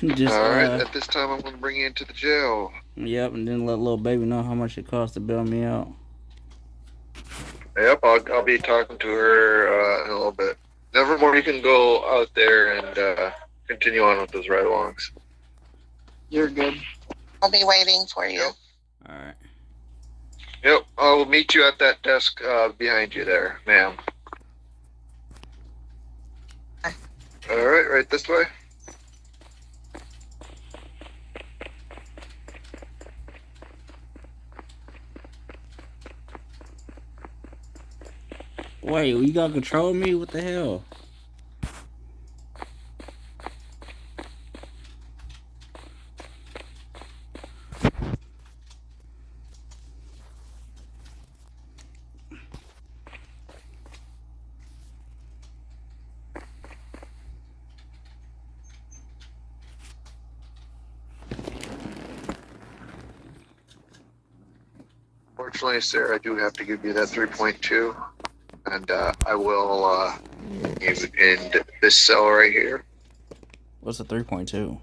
Just Alright, at this time I'm gonna bring you into the jail. Yep, and then let little baby know how much it costs to bail me out. Yep, I'll be talking to her in a little bit. Nevermore, you can go out there and continue on with those ride-alongs. You're good. I'll be waiting for you. Yep. All right. Yep, I'll meet you at that desk behind you there, ma'am. Alright, right this way. Wait, you gotta control me? What the hell? Fortunately, sir, I do have to give you that 3.2, and I will give in this cell right here. What's a 3.2?